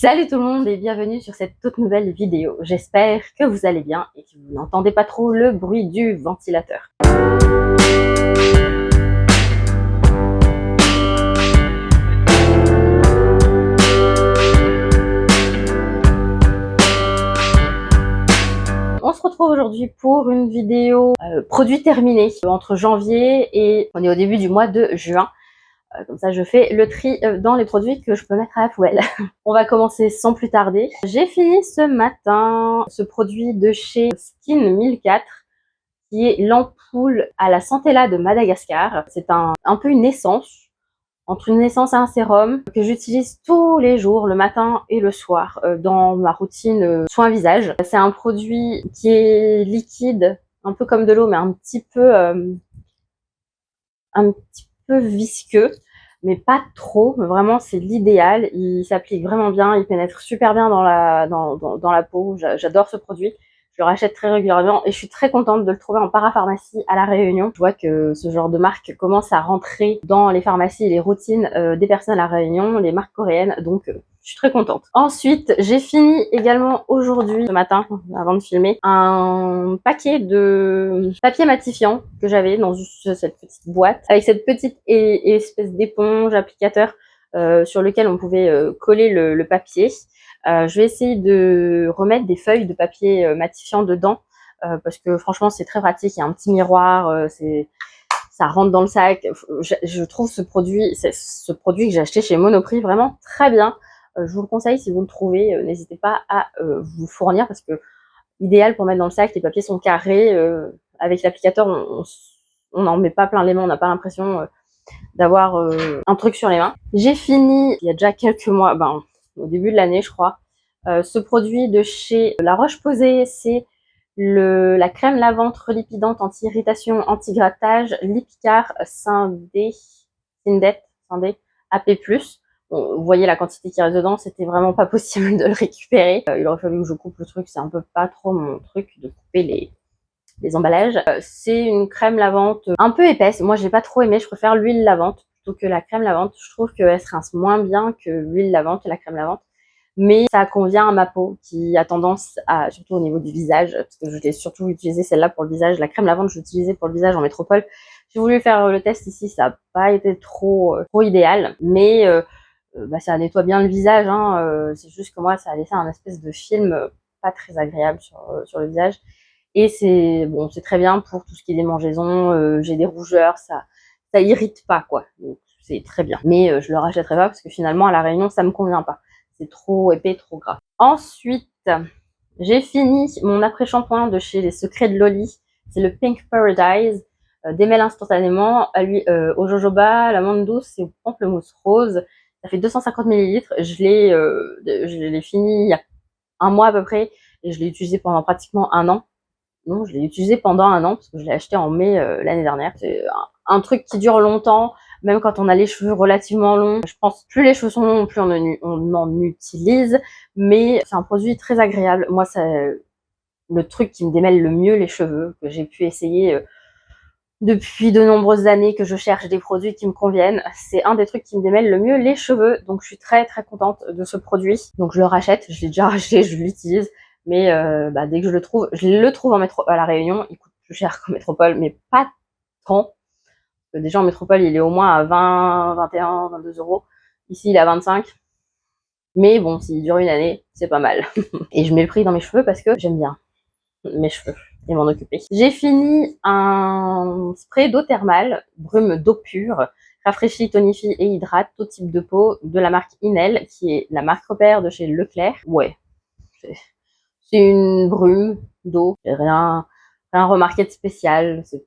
Salut tout le monde et bienvenue sur cette toute nouvelle vidéo. J'espère que vous allez bien et que vous n'entendez pas trop le bruit du ventilateur. On se retrouve aujourd'hui pour une vidéo produit terminé entre janvier et on est au début du mois de juin. Comme ça, je fais le tri dans les produits que je peux mettre à la poubelle. On va commencer sans plus tarder. J'ai fini ce matin ce produit de chez Skin 1004 qui est l'ampoule à la Centella de Madagascar. C'est un peu une essence, entre une essence et un sérum que j'utilise tous les jours, le matin et le soir, dans ma routine soin visage. C'est un produit qui est liquide, un peu comme de l'eau, mais un petit peu visqueux, mais pas trop. Vraiment, c'est l'idéal. Il s'applique vraiment bien, il pénètre super bien dans la peau. J'adore ce produit. Je le rachète très régulièrement et je suis très contente de le trouver en parapharmacie à La Réunion. Je vois que ce genre de marque commence à rentrer dans les pharmacies et les routines des personnes à La Réunion, les marques coréennes, donc je suis très contente. Ensuite, j'ai fini également aujourd'hui, ce matin, avant de filmer, un paquet de papier matifiant que j'avais dans cette petite boîte, avec cette petite espèce d'éponge applicateur sur lequel on pouvait coller le papier. Je vais essayer de remettre des feuilles de papier matifiant dedans parce que franchement c'est très pratique. Il y a un petit miroir, ça rentre dans le sac. Je trouve ce produit que j'ai acheté chez Monoprix vraiment très bien. Je vous le conseille si vous le trouvez. N'hésitez pas à vous fournir parce que idéal pour mettre dans le sac. Les papiers sont carrés. Avec l'applicateur, on n'en met pas plein les mains. On n'a pas l'impression d'avoir un truc sur les mains. J'ai fini il y a déjà quelques mois, au début de l'année, je crois. Ce produit de chez La Roche-Posay, c'est la crème lavante relipidante anti-irritation, anti-grattage, Lipicard Syndet AP+. Bon, vous voyez la quantité qui reste dedans, c'était vraiment pas possible de le récupérer. Il aurait fallu que je coupe le truc, c'est un peu pas trop mon truc de couper les emballages. C'est une crème lavante un peu épaisse. Moi, j'ai pas trop aimé. Je préfère l'huile lavante plutôt que la crème lavante. Je trouve qu'elle se rince moins bien que l'huile lavante et la crème lavante. Mais ça convient à ma peau qui a tendance à, surtout au niveau du visage, parce que je l'ai surtout utilisé celle-là pour le visage. La crème lavante, je l'utilisais pour le visage en métropole. J'ai voulu faire le test ici, ça n'a pas été trop idéal, mais ça nettoie bien le visage. C'est juste que moi, ça a laissé un espèce de film pas très agréable sur le visage. Et c'est très bien pour tout ce qui est démangeaisons. J'ai des rougeurs, ça irrite pas quoi. Donc c'est très bien. Mais je le rachèterai pas parce que finalement à La Réunion ça me convient pas. C'est trop épais, trop gras. Ensuite, j'ai fini mon après-shampoing de chez Les Secrets de Loli. C'est le Pink Paradise. Démêle instantanément au jojoba, l'amande douce et au pamplemousse rose. Ça fait 250 ml. Je l'ai fini il y a un mois à peu près et je l'ai utilisé pendant pratiquement un an. Non, je l'ai utilisé pendant un an parce que je l'ai acheté en mai l'année dernière. C'est un truc qui dure longtemps, même quand on a les cheveux relativement longs. Je pense plus les cheveux sont longs, plus on en utilise, mais c'est un produit très agréable. Moi, c'est le truc qui me démêle le mieux les cheveux, que j'ai pu essayer depuis de nombreuses années, que je cherche des produits qui me conviennent. C'est un des trucs qui me démêle le mieux les cheveux, donc je suis très très contente de ce produit. Donc je le rachète, je l'ai déjà racheté, je l'utilise. Mais dès que je le trouve à La Réunion. Il coûte plus cher qu'en métropole, mais pas tant. Déjà en métropole, il est au moins à 20, 21, 22 euros. Ici, il est à 25. Mais bon, s'il dure une année, c'est pas mal. Et je mets le prix dans mes cheveux parce que j'aime bien mes cheveux et m'en occuper. J'ai fini un spray d'eau thermale, brume d'eau pure, rafraîchit, tonifie et hydrate tout type de peau de la marque Inel, qui est la marque repère de chez Leclerc. Ouais, c'est une brume d'eau, rien remarqué de spécial, c'est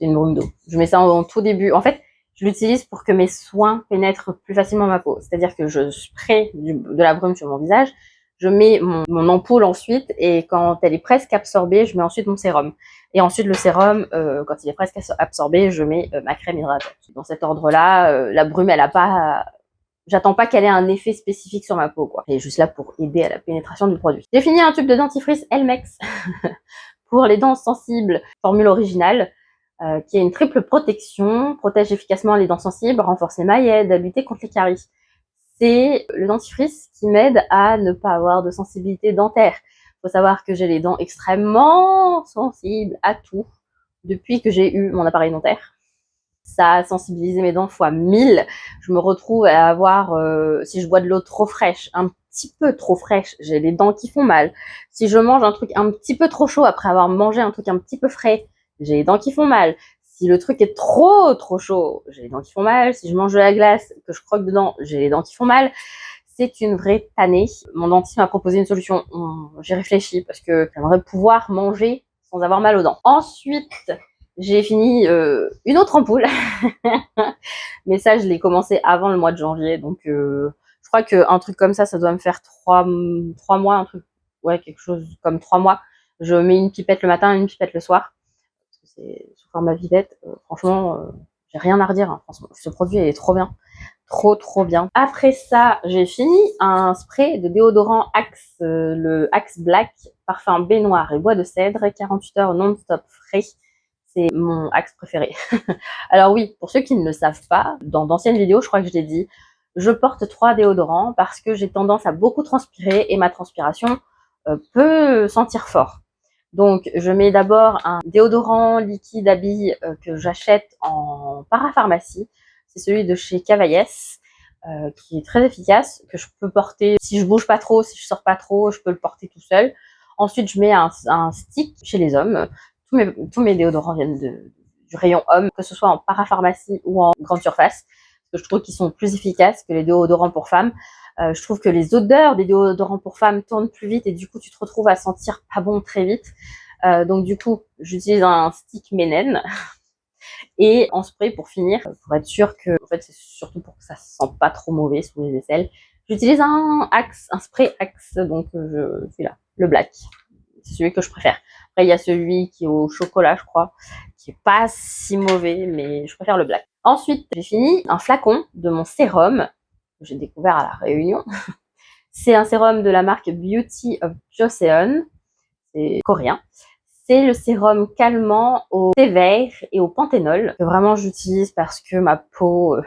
une brume d'eau. Je mets ça en tout début. En fait, je l'utilise pour que mes soins pénètrent plus facilement ma peau. C'est-à-dire que je spray de la brume sur mon visage, je mets mon ampoule ensuite, et quand elle est presque absorbée, je mets ensuite mon sérum. Et ensuite le sérum, quand il est presque absorbé, je mets ma crème hydratante. Dans cet ordre-là, la brume, elle a pas... J'attends pas qu'elle ait un effet spécifique sur ma peau, quoi. Elle est juste là pour aider à la pénétration du produit. J'ai fini un tube de dentifrice Elmex pour les dents sensibles, formule originale, qui a une triple protection, protège efficacement les dents sensibles, renforce les mailles et aide à lutter contre les caries. c'est le dentifrice qui m'aide à ne pas avoir de sensibilité dentaire. Faut savoir que j'ai les dents extrêmement sensibles à tout depuis que j'ai eu mon appareil dentaire. Ça a sensibilisé mes dents fois 1000. Je me retrouve à avoir, si je bois de l'eau trop fraîche, un petit peu trop fraîche, j'ai les dents qui font mal. Si je mange un truc un petit peu trop chaud après avoir mangé un truc un petit peu frais, j'ai les dents qui font mal. Si le truc est trop chaud, j'ai les dents qui font mal. Si je mange de la glace, que je croque dedans, j'ai les dents qui font mal. C'est une vraie tannée. Mon dentiste m'a proposé une solution. J'ai réfléchi parce que j'aimerais pouvoir manger sans avoir mal aux dents. Ensuite, j'ai fini une autre ampoule. Mais ça, je l'ai commencé avant le mois de janvier. Donc, je crois qu'un truc comme ça doit me faire 3 mois, un truc, ouais, quelque chose comme 3 mois. Je mets une pipette le matin et une pipette le soir. Parce que c'est sous format pipette. Franchement, j'ai rien à redire. Hein. Franchement, ce produit est trop bien. Trop bien. Après ça, j'ai fini un spray de déodorant Axe, le Axe Black, parfum baignoire et bois de cèdre, 48 heures non-stop frais. C'est mon Axe préféré. Alors oui, pour ceux qui ne le savent pas, dans d'anciennes vidéos, je crois que je l'ai dit, je porte 3 déodorants parce que j'ai tendance à beaucoup transpirer et ma transpiration peut sentir fort. Donc, je mets d'abord un déodorant liquide à billes que j'achète en parapharmacie. C'est celui de chez Cavaillès, qui est très efficace, que je peux porter si je bouge pas trop, si je sors pas trop, je peux le porter tout seul. Ensuite, je mets un stick chez les hommes. Tous mes déodorants viennent du rayon homme, que ce soit en parapharmacie ou en grande surface, parce que je trouve qu'ils sont plus efficaces que les déodorants pour femmes. Je trouve que les odeurs des déodorants pour femmes tournent plus vite et du coup, tu te retrouves à sentir pas bon très vite. Donc du coup, j'utilise un stick Ménène et en spray pour finir, pour être sûr que, en fait, c'est surtout pour que ça se sente pas trop mauvais sous les aisselles. J'utilise un spray Axe, donc celui-là, le black. C'est celui que je préfère. Après, il y a celui qui est au chocolat, je crois, qui est pas si mauvais, mais je préfère le black. Ensuite, j'ai fini un flacon de mon sérum que j'ai découvert à La Réunion. C'est un sérum de la marque Beauty of Joseon. C'est coréen. C'est le sérum calmant au thé vert et au panthénol que vraiment j'utilise parce que ma peau,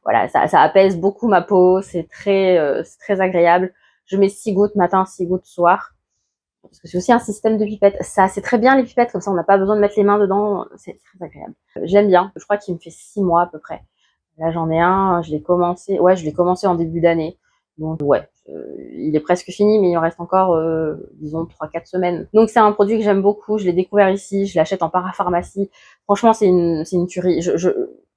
voilà, ça apaise beaucoup ma peau, c'est très agréable. Je mets 6 gouttes matin, 6 gouttes soir. Parce que c'est aussi un système de pipettes. Ça, c'est très bien les pipettes, comme ça on n'a pas besoin de mettre les mains dedans, c'est très agréable. J'aime bien, je crois qu'il me fait 6 mois à peu près. Là j'en ai un, je l'ai commencé en début d'année. Donc ouais, il est presque fini, mais il en reste encore, disons, 3-4 semaines. Donc c'est un produit que j'aime beaucoup, je l'ai découvert ici, je l'achète en parapharmacie. Franchement, c'est une tuerie.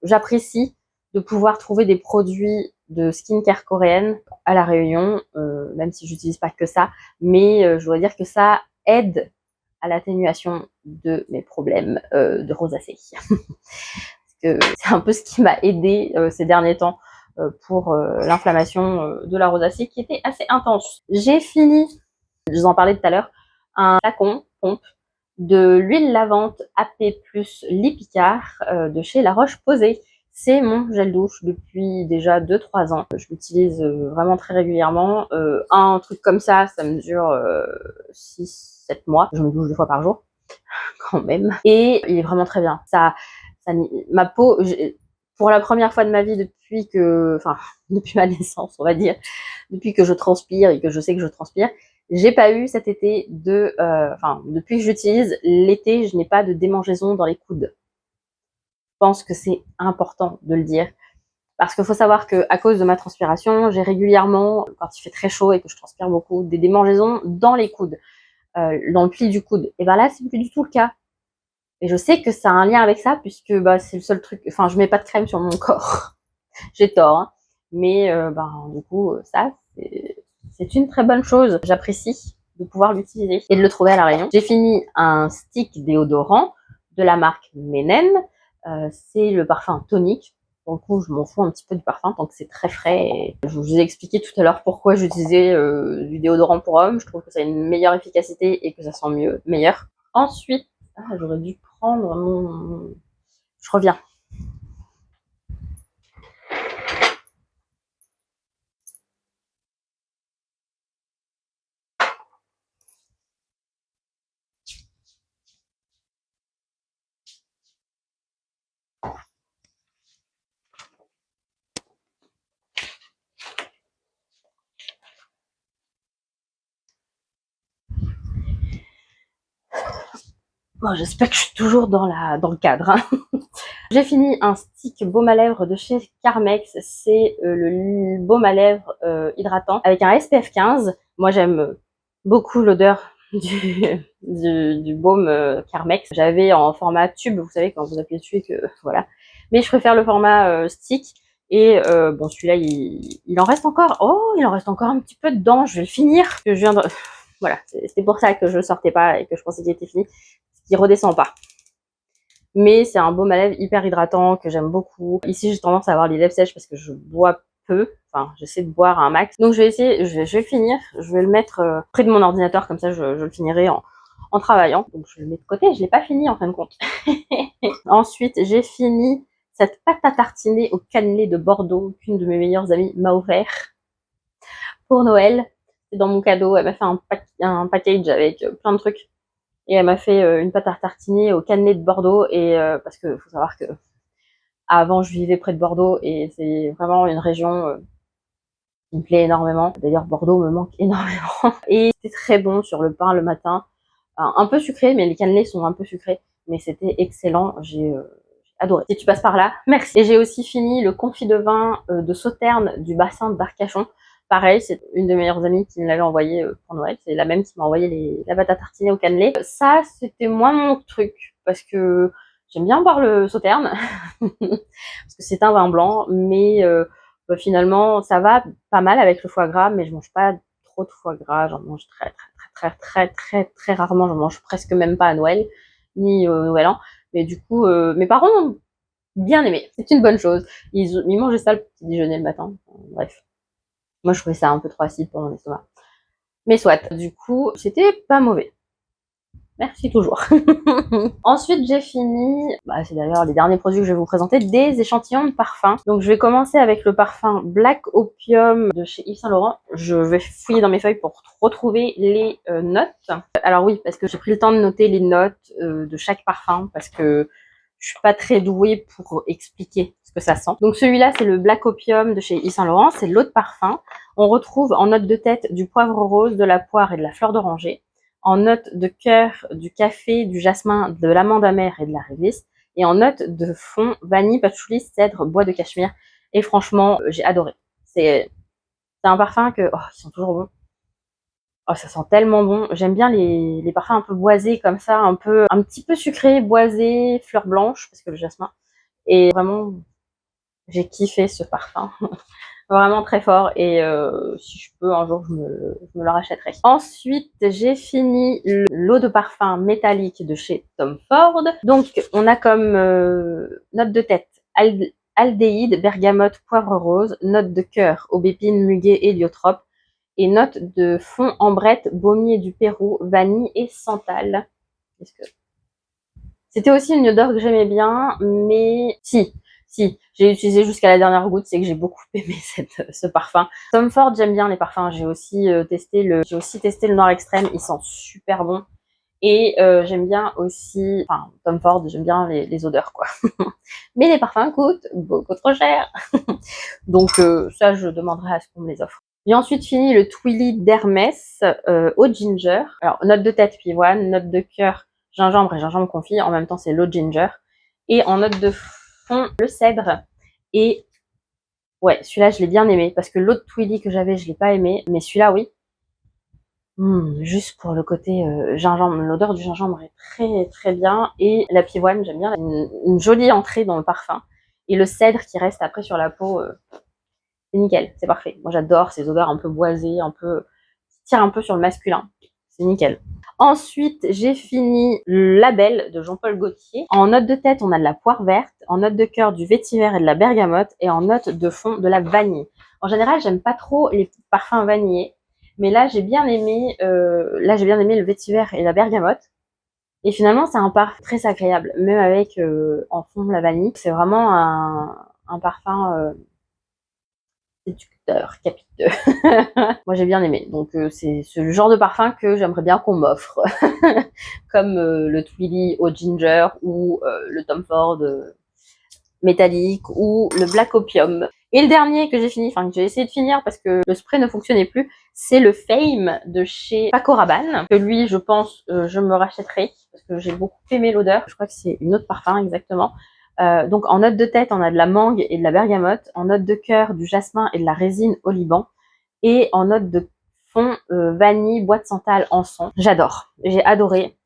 J'apprécie de pouvoir trouver des produits de skincare coréenne à La Réunion, même si j'utilise pas que ça, mais je dois dire que ça aide à l'atténuation de mes problèmes de rosacée. C'est un peu ce qui m'a aidé ces derniers temps pour l'inflammation de la rosacée qui était assez intense. J'ai fini, je vous en parlais tout à l'heure, un flacon pompe de l'huile lavante AP plus Lipicard de chez La Roche-Posay. C'est mon gel douche depuis déjà 2-3 ans. Je l'utilise vraiment très régulièrement. Un truc comme ça me dure 6-7 mois. Je me douche 2 fois par jour, quand même. Et il est vraiment très bien. Ma peau, pour la première fois de ma vie depuis ma naissance, on va dire, depuis que je transpire et que je sais que je transpire, j'ai pas eu cet été depuis que j'utilise l'été, je n'ai pas de démangeaison dans les coudes. Je pense que c'est important de le dire. Parce qu'il faut savoir que à cause de ma transpiration, j'ai régulièrement, quand il fait très chaud et que je transpire beaucoup, des démangeaisons dans les coudes, dans le pli du coude. Et ben là, c'est plus du tout le cas. Et je sais que ça a un lien avec ça, puisque c'est le seul truc. Enfin, je mets pas de crème sur mon corps. J'ai tort, hein. Mais du coup, ça, c'est une très bonne chose. J'apprécie de pouvoir l'utiliser et de le trouver à La Réunion. J'ai fini un stick déodorant de la marque Ménène. C'est le parfum tonique. Pour le coup, je m'en fous un petit peu du parfum tant que c'est très frais. Et je vous ai expliqué tout à l'heure pourquoi j'utilisais du déodorant pour homme. Je trouve que ça a une meilleure efficacité et que ça sent meilleur. Ensuite, j'aurais dû prendre mon... Je reviens. Bon, j'espère que je suis toujours dans le cadre. Hein. J'ai fini un stick baume à lèvres de chez Carmex. C'est le baume à lèvres hydratant avec un SPF 15. Moi, j'aime beaucoup l'odeur du baume Carmex. J'avais en format tube, vous savez, quand vous appuyez dessus et que voilà. Mais je préfère le format stick. Et bon, celui-là, il en reste encore. Oh, il en reste encore un petit peu dedans. Je vais le finir. Je viens de... Voilà, c'était pour ça que je sortais pas et que je pensais qu'il était fini. Qui redescend pas. Mais c'est un baume à lèvres hyper hydratant que j'aime beaucoup. Ici, j'ai tendance à avoir les lèvres sèches parce que je bois peu. Enfin, j'essaie de boire un max. Donc, je vais essayer, je vais finir. Je vais le mettre près de mon ordinateur, comme ça, je le finirai en travaillant. Donc, je le mets de côté. Je l'ai pas fini, en fin de compte. Ensuite, j'ai fini cette pâte à tartiner au cannelé de Bordeaux qu'une de mes meilleures amies m'a offert pour Noël. C'est dans mon cadeau. Elle m'a fait un package avec plein de trucs. Et elle m'a fait une pâte à tartiner au cannelé de Bordeaux. Et parce que faut savoir que avant je vivais près de Bordeaux et c'est vraiment une région qui me plaît énormément. D'ailleurs Bordeaux me manque énormément. Et c'était très bon sur le pain le matin. Un peu sucré, mais les cannelés sont un peu sucrés. Mais c'était excellent. J'ai adoré. Si tu passes par là, merci. Et j'ai aussi fini le confit de vin de Sauternes du bassin d'Arcachon. Pareil, c'est une de mes meilleures amies qui me l'avait envoyé pour Noël. C'est la même qui m'a envoyé la pâte à tartiner au cannelé. Ça, c'était moins mon truc parce que j'aime bien boire le Sauterne parce que c'est un vin blanc, mais finalement, ça va pas mal avec le foie gras, mais je mange pas trop de foie gras. J'en mange très rarement. J'en mange presque même pas à Noël ni au Nouvel An. Mais du coup, mes parents ont bien aimé. C'est une bonne chose. Ils mangeaient ça le petit déjeuner le matin. Bref. Moi, je trouvais ça un peu trop acide pour mon estomac. Mais soit. Du coup, c'était pas mauvais. Merci toujours. Ensuite, j'ai fini, c'est d'ailleurs les derniers produits que je vais vous présenter, des échantillons de parfums. Donc, je vais commencer avec le parfum Black Opium de chez Yves Saint Laurent. Je vais fouiller dans mes feuilles pour retrouver les notes. Alors oui, parce que j'ai pris le temps de noter les notes de chaque parfum, parce que je suis pas très douée pour expliquer ce que ça sent. Donc celui-là, c'est le Black Opium de chez Yves Saint Laurent, c'est l'eau de parfum. On retrouve en note de tête du poivre rose, de la poire et de la fleur d'oranger. En note de cœur, du café, du jasmin, de l'amande amère et de la réglisse. Et en note de fond, vanille, patchouli, cèdre, bois de cachemire. Et franchement, j'ai adoré. C'est un parfum que... Oh, ils sont toujours bons. Oh, ça sent tellement bon. J'aime bien les parfums un peu boisés comme ça, un petit peu sucré, boisé, fleur blanche, parce que le jasmin. Et vraiment, j'ai kiffé ce parfum. Vraiment très fort. Et si je peux, un jour, je me le rachèterai. Ensuite, j'ai fini l'eau de parfum métallique de chez Tom Ford. Donc, on a comme note de tête aldéhyde, bergamote, poivre rose. Note de cœur, aubépine, muguet, héliotrope. Et note de fond ambrette, baumier du Pérou, vanille et santal. C'était aussi une odeur que j'aimais bien, mais si, j'ai utilisé jusqu'à la dernière goutte, c'est que j'ai beaucoup aimé ce parfum. Tom Ford, j'aime bien les parfums. J'ai aussi testé le Noir Extrême, il sent super bon. Et j'aime bien aussi, enfin Tom Ford, j'aime bien les odeurs quoi. Mais les parfums coûtent beaucoup trop cher. Donc ça, je demanderai à ce qu'on me les offre. J'ai ensuite fini le Twilly d'Hermès au ginger. Alors note de tête pivoine, note de cœur gingembre et gingembre confit. En même temps, c'est l'eau ginger. Et en note de fond, le cèdre. Et ouais, celui-là, je l'ai bien aimé parce que l'autre Twilly que j'avais, je l'ai pas aimé, mais celui-là, oui. Juste pour le côté gingembre, l'odeur du gingembre est très bien. Et la pivoine, j'aime bien, une jolie entrée dans le parfum. Et le cèdre qui reste après sur la peau, c'est nickel, c'est parfait. Moi j'adore ces odeurs un peu boisées, qui tirent un peu sur le masculin. C'est nickel. Ensuite, j'ai fini le label de Jean-Paul Gaultier. En note de tête, on a de la poire verte. En note de cœur, du vétiver et de la bergamote. Et en note de fond, de la vanille. En général, j'aime pas trop les parfums vanillés. Mais là, j'ai bien aimé le vétiver et la bergamote. Et finalement, c'est un parfum très agréable, même avec en fond la vanille. C'est vraiment un parfum séducteur, capiteux. Moi, j'ai bien aimé. Donc, c'est le genre de parfum que j'aimerais bien qu'on m'offre. Comme le Twilly au ginger ou le Tom Ford métallique ou le Black Opium. Et le dernier que j'ai fini, enfin que j'ai essayé de finir parce que le spray ne fonctionnait plus, c'est le Fame de chez Paco Rabanne. Que lui, je pense, je me rachèterai. parce que j'ai beaucoup aimé l'odeur. Je crois que c'est une autre parfum exactement. Donc en note de tête, on a de la mangue et de la bergamote. En note de cœur, du jasmin et de la résine au Liban. Et en note de fond, vanille, bois de santal, encens. J'adore. J'ai adoré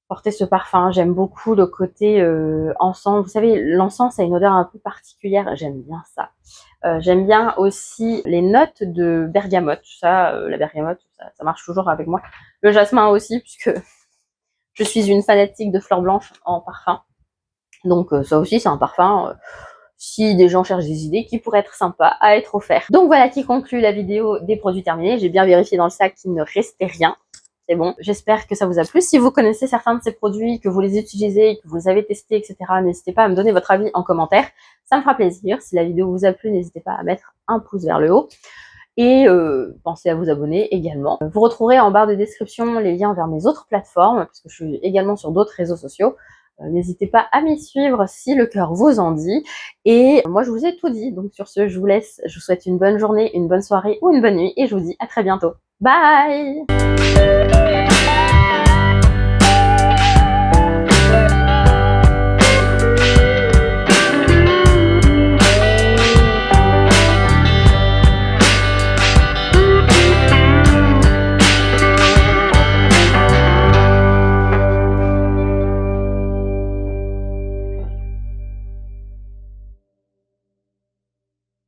porter ce parfum. J'aime beaucoup le côté encens. Vous savez, l'encens a une odeur un peu particulière. J'aime bien ça. J'aime bien aussi les notes de bergamote. Ça, la bergamote, ça marche toujours avec moi. Le jasmin aussi, puisque je suis une fanatique de fleurs blanches en parfum. Donc ça aussi, c'est un parfum, si des gens cherchent des idées, qui pourraient être sympas à être offerts. Donc voilà qui conclut la vidéo des produits terminés. J'ai bien vérifié dans le sac qu'il ne restait rien. C'est bon, j'espère que ça vous a plu. Si vous connaissez certains de ces produits, que vous les utilisez, que vous les avez testés, etc., n'hésitez pas à me donner votre avis en commentaire. Ça me fera plaisir. Si la vidéo vous a plu, n'hésitez pas à mettre un pouce vers le haut. Et pensez à vous abonner également. Vous retrouverez en barre de description les liens vers mes autres plateformes, parce que je suis également sur d'autres réseaux sociaux. N'hésitez pas à m'y suivre si le cœur vous en dit. Et moi, je vous ai tout dit. Donc sur ce, je vous laisse. Je vous souhaite une bonne journée, une bonne soirée ou une bonne nuit. Et je vous dis à très bientôt. Bye!